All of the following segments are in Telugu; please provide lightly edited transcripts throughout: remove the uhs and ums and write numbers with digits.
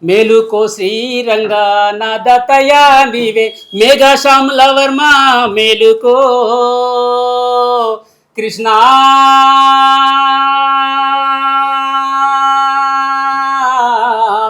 మేలుకో శ్రీరంగా నాదతయా నీవే మేఘశ్యామల వర్మ మేలుకో కృష్ణ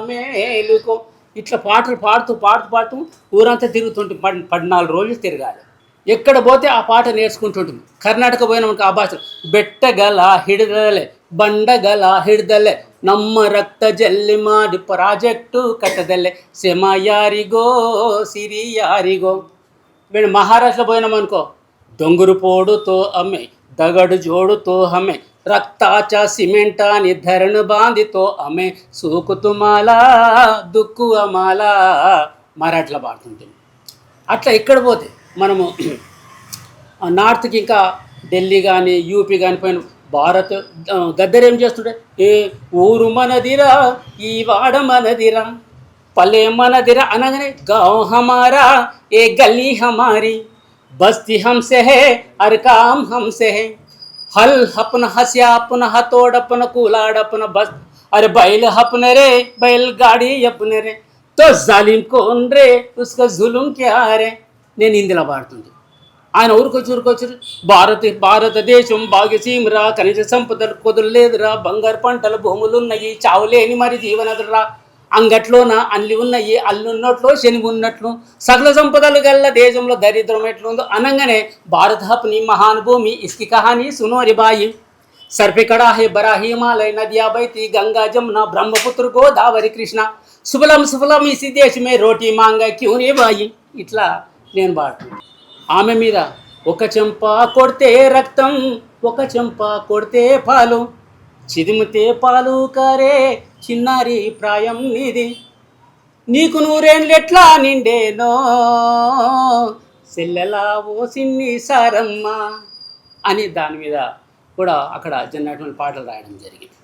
మేలుకో. ఇట్లా పాటలు పాడుతూ పాడుతూ పాడుతూ ఊరంతా తిరుగుతుంటుంది. 14 రోజులు తిరగాలి. ఎక్కడ పోతే ఆ పాట నేర్చుకుంటుంటుంది. కర్ణాటక పోయినామనుకో ఆ భాష బెట్టగల ಹಿಡಿದಲೆ ಬಂಡಗಲ ಹಿಡ್ದಲೆ ನಮ್ಮ ರಕ್ತ ಜಲ್ಲಿ ಮಾಡಿ ಪ್ರಾಜೆಕ್ಟು కట్టదలే సెమ యారిగో సిరి యారిగో. వీడు మహారాష్ట్రలో పోయినామనుకో దొంగురు పోడుతో అమ్మే దగడు జోడుతో హమే రక్తాచ సిమెంటాని ధరణ బాంధితో అమ్మే సూకుతుమాల దుక్కు అమాల మరాఠీలో పాడుతుంటుంది. అట్లా ఎక్కడ పోతే మనము నార్త్కి ఇంకా ఢిల్లీ కానీ యూపీ కానీ పోయిన భారత్ గద్దర్ ఏం చేస్తుండే ఏ ఊరు మనదిరా ఈ వాడ మనదిరా పల్లె మనదిరా అనగానే గావ్ హమారా ఏ గల్లీ హమారీ బస్తీ హంసే హే హర్ కామ్ హంసే హే హల్ హప్న హస్యా అప్న హతోడ్ అప్న కూలాడ్ అప్న బస్ అరే బైల్ హప్న రే బైల్ గాడి అప్న రే తో జాలిం కోన్ రే ఉస్కా జులుం క్యా రే. నేను ఇందులో పాడుతుంది. ఆయన ఊరుకొచ్చి భారతదేశం భాగ్యసీమరా ఖనిజ సంపదలు కొదులేదురా బంగారు పంటల భూములున్నాయి చావులేని మరి జీవనదురా అంగట్లోన అల్లి ఉన్నాయి అల్లున్నట్లు శనివి ఉన్నట్లు సకల సంపదలు గల్ల దేశంలో దరిద్రం ఎట్లుందో అనగానే భారత హప్ని మహాన్ భూమి ఇస్కి కహానీ సునోరి బాయి సర్పే కడా హే బరా హిమాలయ నదియా బైతి గంగా జమున బ్రహ్మపుత్ర గోదావరి కృష్ణ సుఫలం సుఫలం ఇసి దేశమే రోటీ మాంగా క్యూనే బాయి. ఇట్లా నేను పాడుతున్నాను. ఆమె మీద ఒక చెంప కొడితే రక్తం ఒక చెంప కొడితే పాలు చిదిమితే పాలు కారే చిన్నారి ప్రాయం నీది నీకు నూరేళ్ళెట్లా నిండేనో సెల్లెలా ఓ సిన్ని సారమ్మ అని దాని మీద కూడా అక్కడ జన్నటువంటి పాటలు రాయడం జరిగింది.